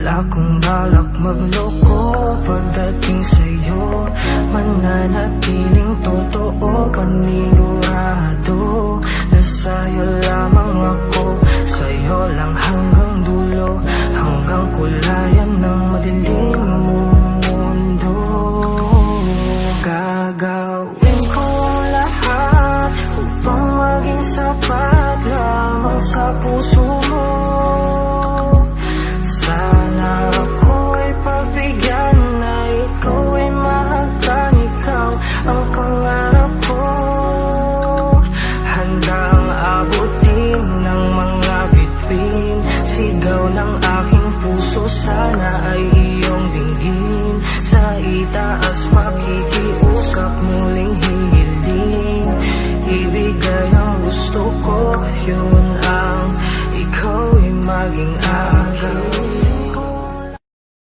Wala akong balak magloko pagdating sa'yo. Mananatiling totoo, panigurado na sa'yo lamang ako. Sa'yo lang hanggang dulo, hanggang kulayan ng madilim mong mundo. Gagawin ko ang lahat upang maging sapat lamang sa puso mo. Sana ako'y pagbigyan na ikaw ay mahagkan. Ikaw ang pangarap ko, handang abutin ng mga bituin. Sigaw ng aking puso, sana ay